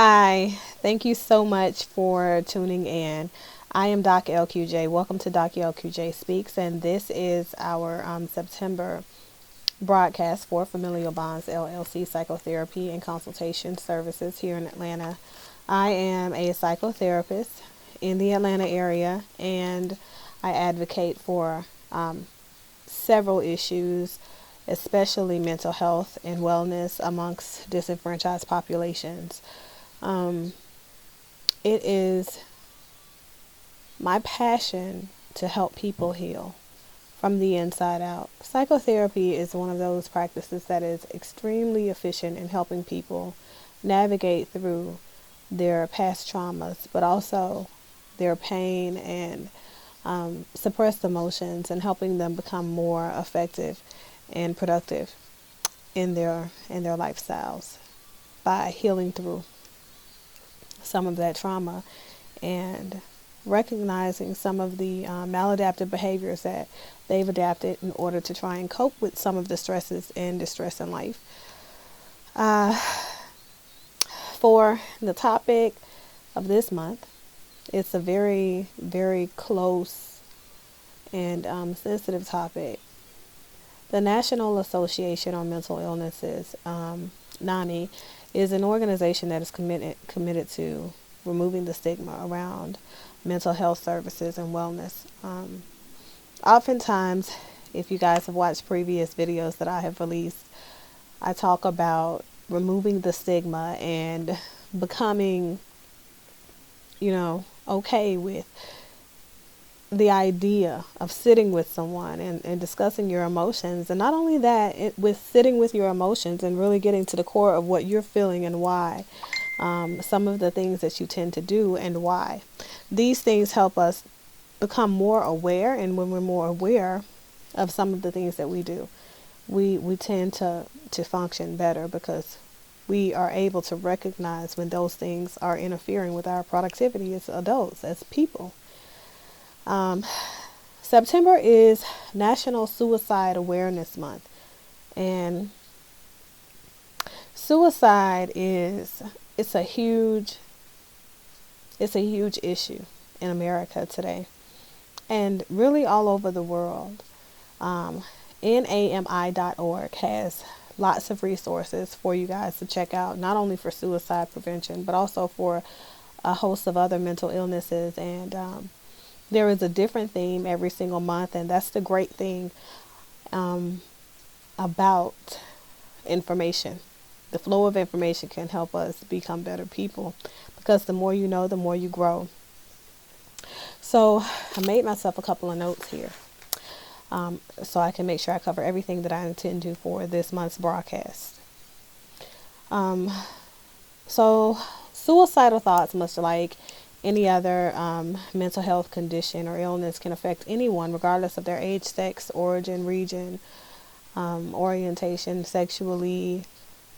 Hi, thank you so much for tuning in. I am Doc LQJ. Welcome to Doc LQJ Speaks, and this is our September broadcast for Familial Bonds LLC Psychotherapy and Consultation Services here in Atlanta. I am a psychotherapist in the Atlanta area, and I advocate for several issues, especially mental health and wellness amongst disenfranchised populations. Um, it is my passion to help people heal from the inside out. Psychotherapy is one of those practices that is extremely efficient in helping people navigate through their past traumas, but also their pain and suppressed emotions, and helping them become more effective and productive in their lifestyles by healing through some of that trauma and recognizing some of the maladaptive behaviors that they've adapted in order to try and cope with some of the stresses and distress in life. Uh, for the topic of this month, it's a very, very close and sensitive topic. The National Association on Mental Illnesses, NAMI, is an organization that is committed to removing the stigma around mental health services and wellness. Oftentimes, if you guys have watched previous videos that I have released, I talk about removing the stigma and becoming, okay with the idea of sitting with someone and discussing your emotions. And not only that, with sitting with your emotions and really getting to the core of what you're feeling and why. Some of the things that you tend to do and why. These things help us become more aware, and when we're more aware of some of the things that we do, we tend to function better because we are able to recognize when those things are interfering with our productivity as adults, as people. Um, September is National Suicide Awareness Month, and suicide is it's a huge issue in America today, and really all over the world. Um, NAMI.org has lots of resources for you guys to check out, not only for suicide prevention, but also for a host of other mental illnesses. And there is a different theme every single month, and that's the great thing um, about information. The flow of information can help us become better people, because the more you know, the more you grow. So I made myself a couple of notes here, so I can make sure I cover everything that I intend to for this month's broadcast. Um, so suicidal thoughts, much like any other mental health condition or illness, can affect anyone regardless of their age, sex, origin, region, orientation, sexually,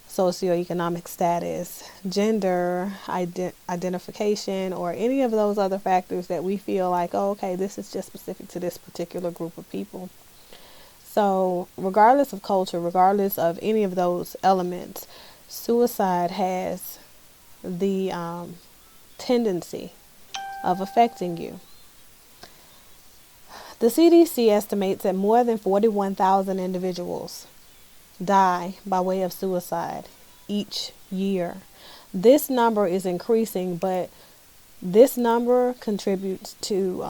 socioeconomic status, gender, identification, or any of those other factors that we feel like, oh, okay, this is just specific to this particular group of people. So regardless of culture, regardless of any of those elements, suicide has the tendency of affecting you. The CDC estimates that more than 41,000 individuals die by way of suicide each year. This number is increasing, but this number contributes to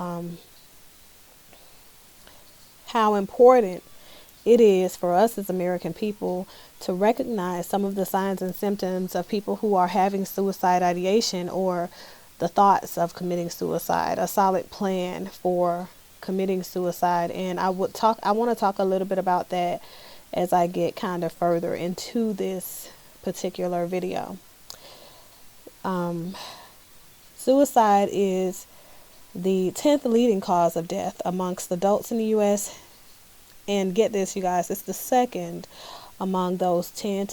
how important it is for us as American people to recognize some of the signs and symptoms of people who are having suicide ideation or the thoughts of committing suicide, a solid plan for committing suicide. And I want to talk a little bit about that as I get kind of further into this particular video. Suicide is the 10th leading cause of death amongst adults in the U.S. And get this, you guys, it's the second among those 10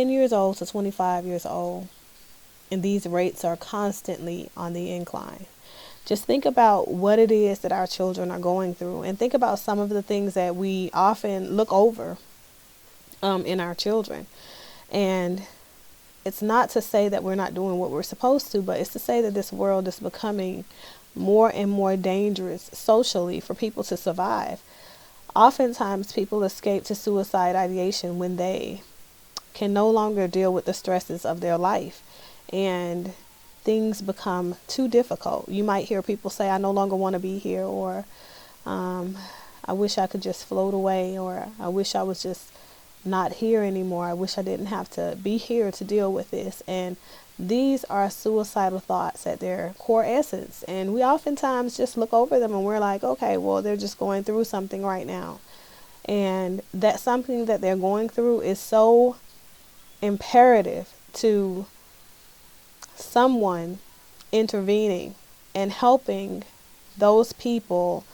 years old to 25 years old. And these rates are constantly on the incline. Just think about what it is that our children are going through, and think about some of the things that we often look over in our children. And it's not to say that we're not doing what we're supposed to, but it's to say that this world is becoming more and more dangerous socially for people to survive. Oftentimes, people escape to suicide ideation when they can no longer deal with the stresses of their life and things become too difficult. You might hear people say, I no longer want to be here, or I wish I could just float away, or I wish I was just not here anymore. I wish I didn't have to be here to deal with this. And these are suicidal thoughts at their core essence. And we oftentimes just look over them and we're like, okay, well, they're just going through something right now. And that something that they're going through is so imperative to someone intervening and helping those people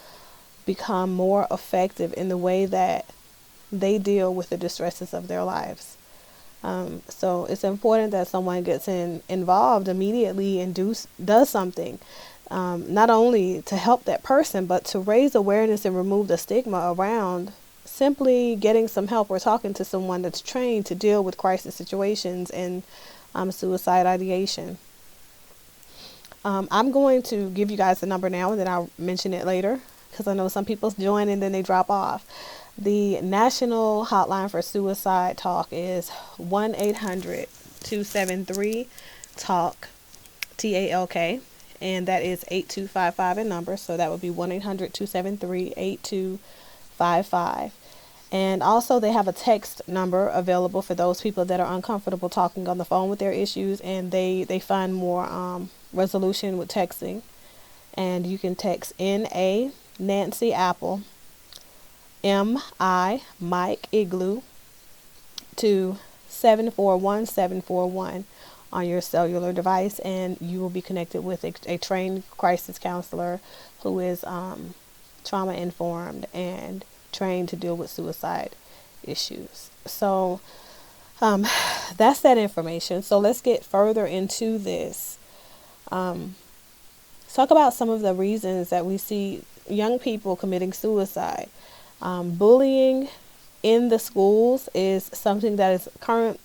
become more effective in the way that they deal with the distresses of their lives. So it's important that someone gets involved immediately and does something, not only to help that person, but to raise awareness and remove the stigma around simply getting some help or talking to someone that's trained to deal with crisis situations and suicide ideation. I'm going to give you guys the number now, and then I'll mention it later, because I know some people join and then they drop off. The National Hotline for Suicide Talk is 1-800-273-TALK, TALK, and that is 8255 in number, so that would be 1-800-273-8255. And also they have a text number available for those people that are uncomfortable talking on the phone with their issues, and they find more resolution with texting. And you can text NA Nancy Apple, MI Mike Igloo to 741-741 on your cellular device, and you will be connected with a trained crisis counselor who is trauma informed and trained to deal with suicide issues. So that's that information. So let's get further into this. Let's talk about some of the reasons that we see young people committing suicide. Bullying in the schools is something that is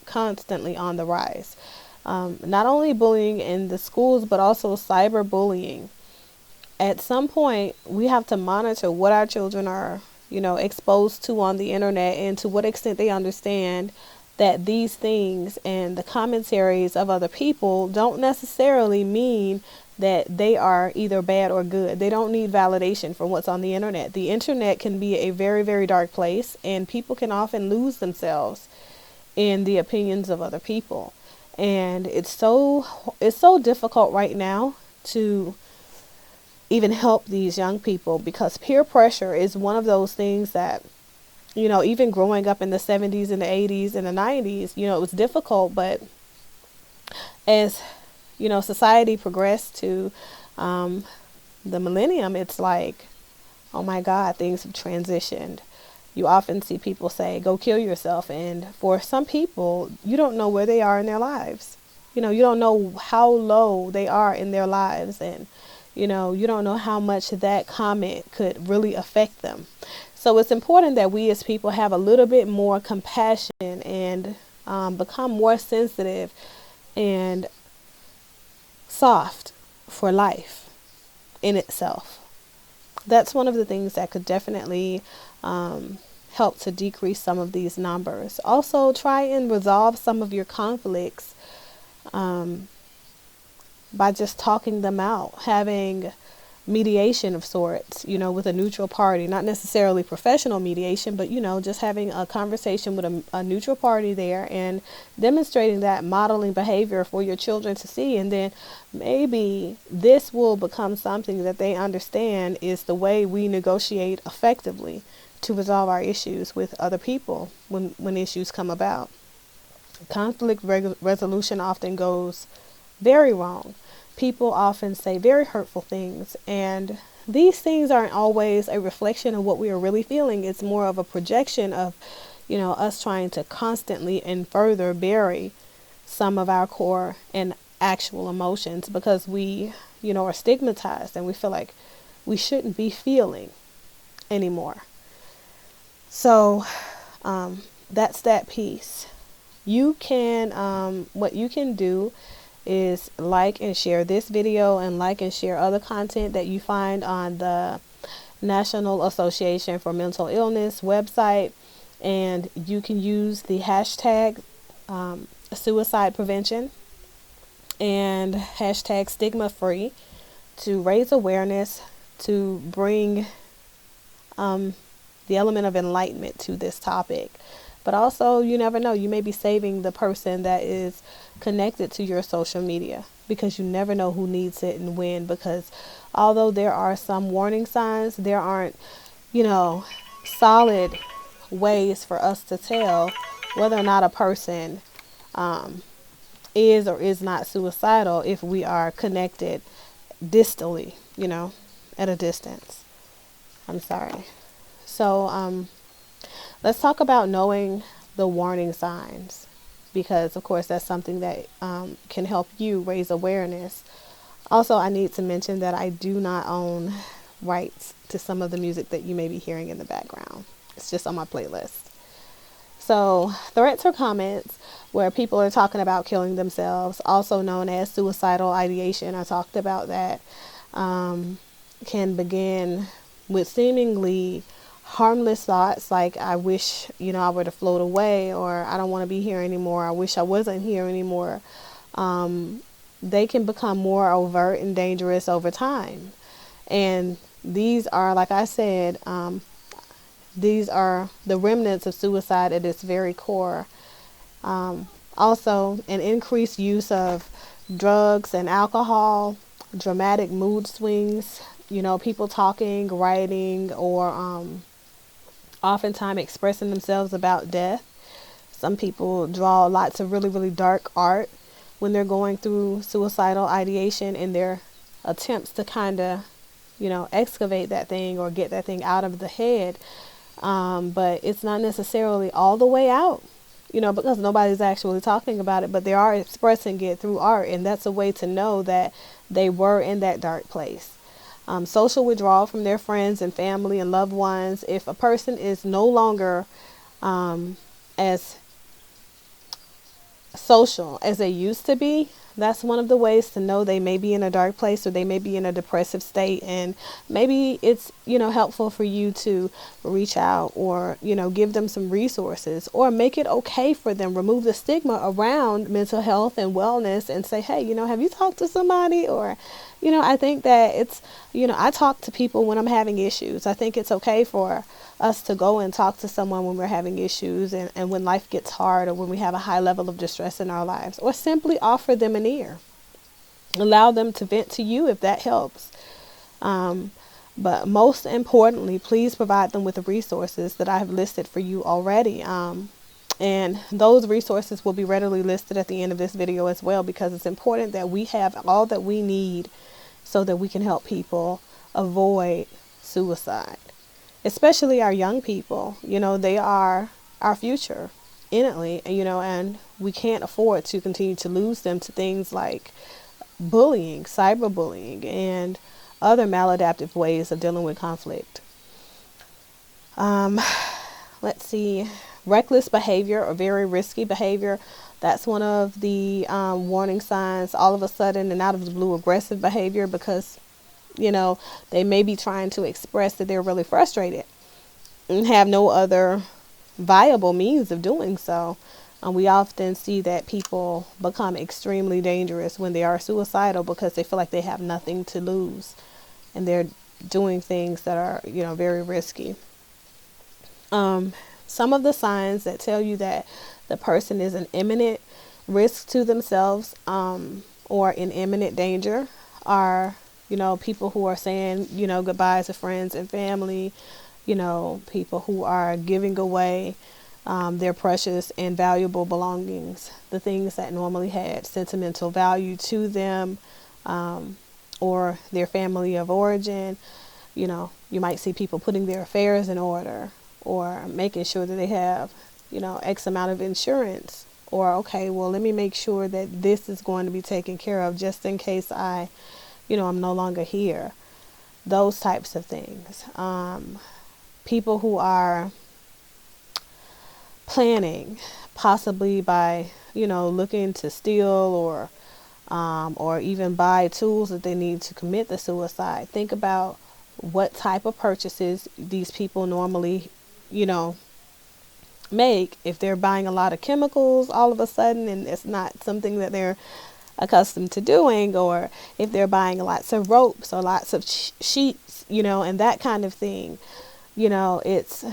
constantly on the rise. Not only bullying in the schools, but also cyberbullying. At some point, we have to monitor what our children are, exposed to on the internet, and to what extent they understand that these things and the commentaries of other people don't necessarily mean that they are either bad or good. They don't need validation for what's on the internet. The internet can be a very, very dark place, and people can often lose themselves in the opinions of other people. And it's so difficult right now to even help these young people, because peer pressure is one of those things that, even growing up in the 70s and the 80s and the 90s, it was difficult. But as society progressed to the millennium, it's like, oh my God, things have transitioned. You often see people say, go kill yourself. And for some people, you don't know where they are in their lives. You don't know how low they are in their lives. And, you don't know how much that comment could really affect them. So it's important that we as people have a little bit more compassion and become more sensitive and soft for life in itself. That's one of the things that could definitely help to decrease some of these numbers. Also, try and resolve some of your conflicts by just talking them out, having mediation of sorts, with a neutral party, not necessarily professional mediation, but, just having a conversation with a neutral party there and demonstrating that, modeling behavior for your children to see. And then maybe this will become something that they understand is the way we negotiate effectively to resolve our issues with other people when issues come about. Conflict resolution often goes very wrong. People often say very hurtful things, and these things aren't always a reflection of what we are really feeling. It's more of a projection of, us trying to constantly and further bury some of our core and actual emotions, because we, are stigmatized and we feel like we shouldn't be feeling anymore. So that's that piece. You can, what you can do is like and share this video and like and share other content that you find on the National Association for Mental Illness website. And you can use the hashtag suicide prevention and hashtag stigma free to raise awareness, to bring the element of enlightenment to this topic. But also, you never know, you may be saving the person that is connected to your social media, because you never know who needs it and when. Because although there are some warning signs, there aren't, solid ways for us to tell whether or not a person is or is not suicidal if we are connected distally, at a distance. I'm sorry. So let's talk about knowing the warning signs, because of course that's something that can help you raise awareness. Also, I need to mention that I do not own rights to some of the music that you may be hearing in the background. It's just on my playlist. So threats or comments where people are talking about killing themselves, also known as suicidal ideation, I talked about that, can begin with seemingly harmless thoughts like, I wish, I were to float away, or I don't want to be here anymore, I wish I wasn't here anymore. They can become more overt and dangerous over time. And these are, like I said, these are the remnants of suicide at its very core. Also, an increased use of drugs and alcohol, dramatic mood swings, people talking, writing, or oftentimes expressing themselves about death. Some people draw lots of really, really dark art when they're going through suicidal ideation in their attempts to kind of, excavate that thing or get that thing out of the head. But it's not necessarily all the way out, because nobody's actually talking about it, but they are expressing it through art. And that's a way to know that they were in that dark place. Social withdrawal from their friends and family and loved ones. If a person is no longer as social as they used to be, that's one of the ways to know they may be in a dark place, or they may be in a depressive state. And maybe it's, helpful for you to reach out, or, give them some resources, or make it okay for them, remove the stigma around mental health and wellness, and say, hey, have you talked to somebody? Or, I think that it's, I talk to people when I'm having issues. I think it's okay for us to go and talk to someone when we're having issues, and when life gets hard, or when we have a high level of distress in our lives, or simply offer them an ear. Allow them to vent to you if that helps. But most importantly, please provide them with the resources that I have listed for you already. And those resources will be readily listed at the end of this video as well, because it's important that we have all that we need so that we can help people avoid suicide. Especially our young people, they are our future innately, and we can't afford to continue to lose them to things like bullying, cyberbullying, and other maladaptive ways of dealing with conflict. Let's see, reckless behavior or very risky behavior. That's one of the warning signs. All of a sudden and out of the blue, aggressive behavior, because they may be trying to express that they're really frustrated and have no other viable means of doing so. We often see that people become extremely dangerous when they are suicidal, because they feel like they have nothing to lose, and they're doing things that are, very risky. Some of the signs that tell you that the person is an imminent risk to themselves, or in imminent danger, are people who are saying, goodbye to friends and family, people who are giving away their precious and valuable belongings, the things that normally had sentimental value to them, or their family of origin. You might see people putting their affairs in order, or making sure that they have, X amount of insurance, or, okay, well, let me make sure that this is going to be taken care of just in case I'm no longer here. Those types of things. People who are planning, possibly by, looking to steal or even buy tools that they need to commit the suicide. Think about what type of purchases these people normally, you know, make. If they're buying a lot of chemicals all of a sudden and it's not something that they're accustomed to doing, or if they're buying lots of ropes or lots of sheets, and that kind of thing, it's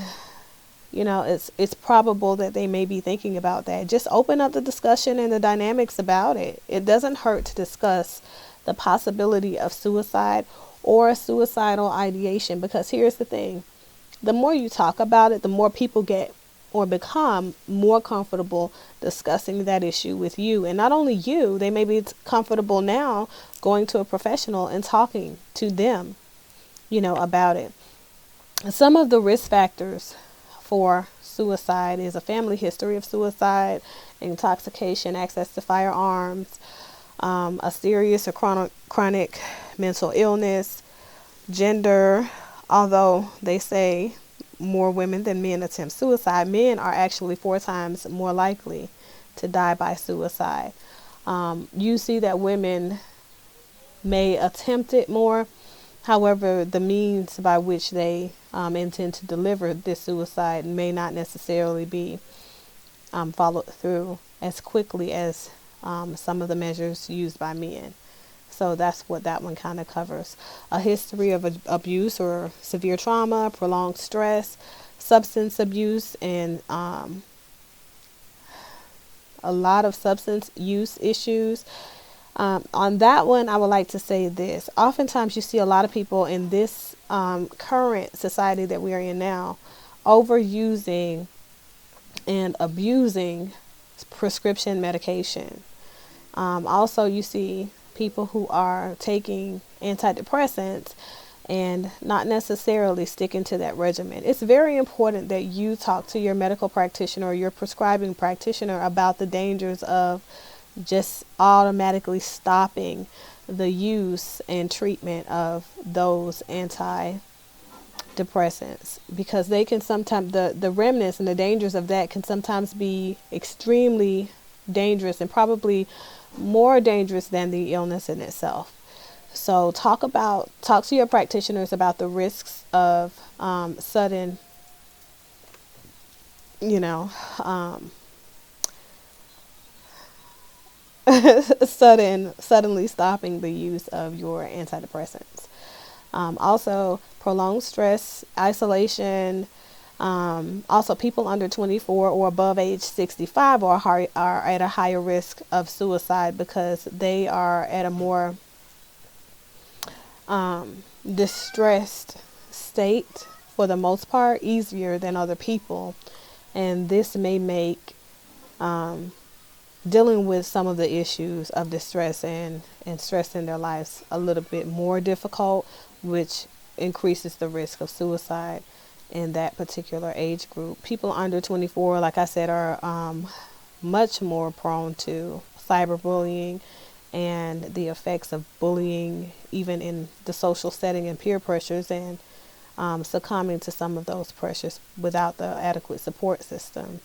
it's probable that they may be thinking about that. Just open up the discussion and the dynamics about it. It doesn't hurt to discuss the possibility of suicide or suicidal ideation, because here's the thing: the more you talk about it, the more people get or become more comfortable discussing that issue with you. And not only you, they may be comfortable now going to a professional and talking to them, about it. Some of the risk factors for suicide is a family history of suicide, intoxication, access to firearms, a serious or chronic mental illness, gender. Although they say more women than men attempt suicide, men are actually 4 times more likely to die by suicide. You see that women may attempt it more. However, the means by which they intend to deliver this suicide may not necessarily be followed through as quickly as some of the measures used by men. So that's what that one kind of covers. A history of abuse or severe trauma, prolonged stress, substance abuse, and a lot of substance use issues. On that one, I would like to say this. Oftentimes you see a lot of people in this current society that we are in now overusing and abusing prescription medication. Also, you see people who are taking antidepressants and not necessarily sticking to that regimen. It's very important that you talk to your medical practitioner or your prescribing practitioner about the dangers of just automatically stopping the use and treatment of those antidepressants, because they can sometimes, the remnants and the dangers of that can sometimes be extremely dangerous, and probably more dangerous than the illness in itself. So talk to your practitioners about the risks of sudden, suddenly stopping the use of your antidepressants. Also, prolonged stress, isolation. Also, people under 24 or above age 65 are at a higher risk of suicide, because they are at a more distressed state for the most part, easier than other people. And this may make dealing with some of the issues of distress and stress in their lives a little bit more difficult, which increases the risk of suicide in that particular age group. People under 24, like I said, are much more prone to cyberbullying and the effects of bullying, even in the social setting, and peer pressures, and succumbing to some of those pressures without the adequate support system.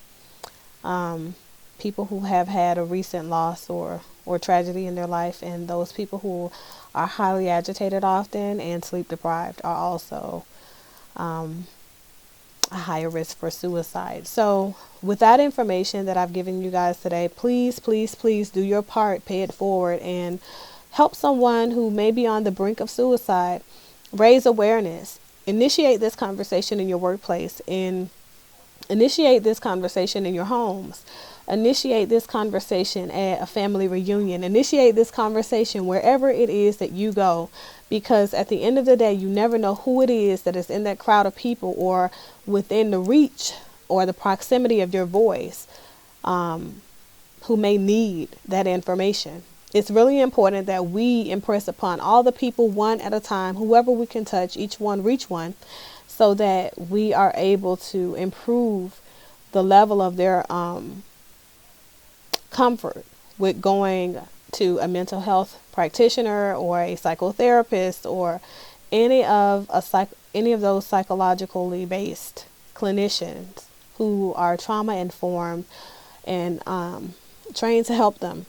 People who have had a recent loss or tragedy in their life, and those people who are highly agitated often and sleep deprived are also a higher risk for suicide. So with that information that I've given you guys today, please, please, please do your part, pay it forward, and help someone who may be on the brink of suicide. Raise awareness. Initiate this conversation in your workplace, and initiate this conversation in your homes. Initiate this conversation at a family reunion. Initiate this conversation wherever it is that you go, because at the end of the day, you never know who it is that is in that crowd of people or within the reach or the proximity of your voice, who may need that information. It's really important that we impress upon all the people one at a time, whoever we can touch, each one reach one, so that we are able to improve the level of their comfort with going to a mental health practitioner or a psychotherapist or any of those psychologically based clinicians who are trauma informed and trained to help them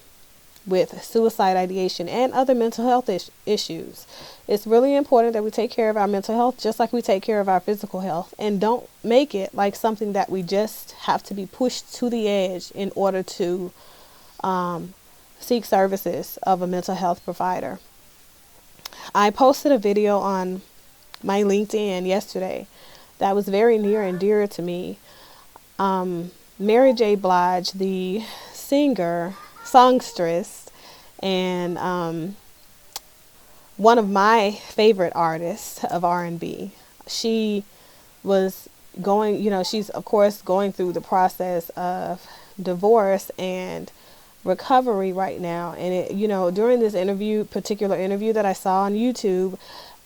with suicide ideation and other mental health issues. It's really important that we take care of our mental health just like we take care of our physical health, and don't make it like something that we just have to be pushed to the edge in order to seek services of a mental health provider. I posted a video on my LinkedIn yesterday that was very near and dear to me. Mary J. Blige, the singer, songstress, and one of my favorite artists of R&B. She was going, she's of course going through the process of divorce and recovery right now. And during this particular interview that I saw on YouTube,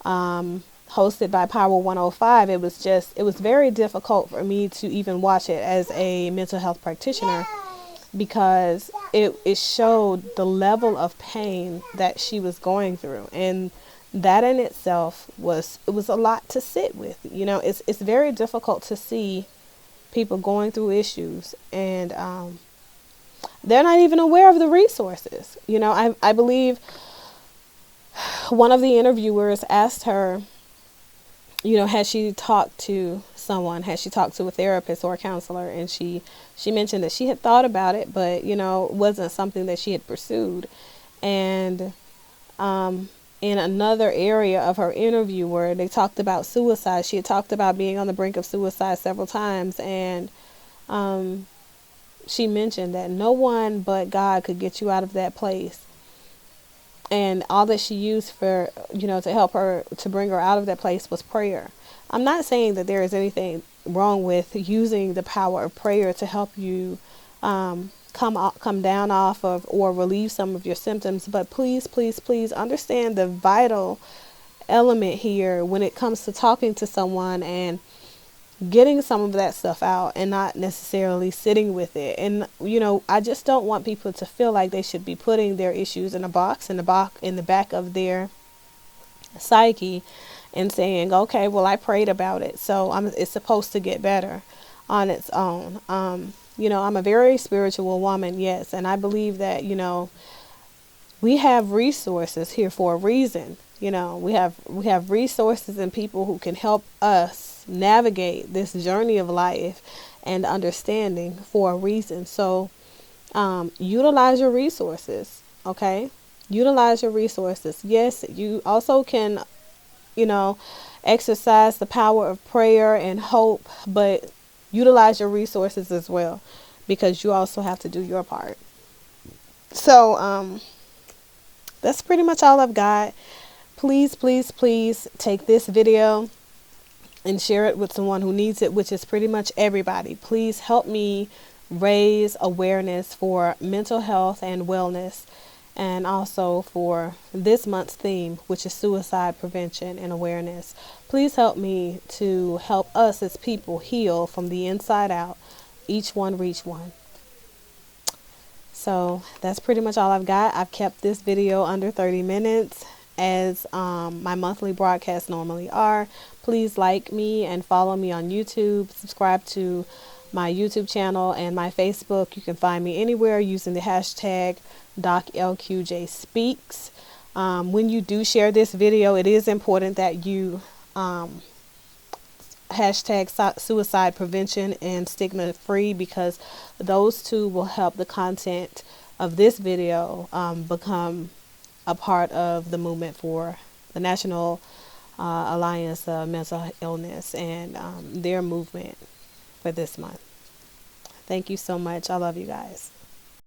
hosted by Power 105, it was very difficult for me to even watch it as a mental health practitioner, because it showed the level of pain that she was going through, and that in itself was a lot to sit with. It's very difficult to see people going through issues, and they're not even aware of the resources. I believe one of the interviewers asked her, has she talked to someone? Has she talked to a therapist or a counselor? And she mentioned that she had thought about it, but, it wasn't something that she had pursued. And in another area of her interview where they talked about suicide, she had talked about being on the brink of suicide several times. And she mentioned that no one but God could get you out of that place. And all that she used for, to help her, to bring her out of that place was prayer. I'm not saying that there is anything wrong with using the power of prayer to help you come down off of or relieve some of your symptoms. But please, please, please understand the vital element here when it comes to talking to someone and getting some of that stuff out, and not necessarily sitting with it. And I just don't want people to feel like they should be putting their issues in a box, in the back of their psyche, and saying, okay, well, I prayed about it, so it's supposed to get better on its own. I'm a very spiritual woman, yes, and I believe that we have resources here for a reason. We have resources and people who can help us navigate this journey of life and understanding for a reason. So utilize your resources, okay? Utilize your resources. Yes, you also can, exercise the power of prayer and hope, but utilize your resources as well, because you also have to do your part. So that's pretty much all I've got. Please, please, please take this video and share it with someone who needs it, which is pretty much everybody. Please help me raise awareness for mental health and wellness, and also for this month's theme, which is suicide prevention and awareness. Please help me to help us as people heal from the inside out. Each one reach one. So that's pretty much all I've got. I've kept this video under 30 minutes. As my monthly broadcasts normally are. Please like me and follow me on YouTube. Subscribe to my YouTube channel and my Facebook. You can find me anywhere using the hashtag DocLQJSpeaks. When you do share this video, it is important that you hashtag suicide prevention and stigma free, because those two will help the content of this video become a part of the movement for the National Alliance of Mental Illness and their movement for this month. Thank you so much. I love you guys.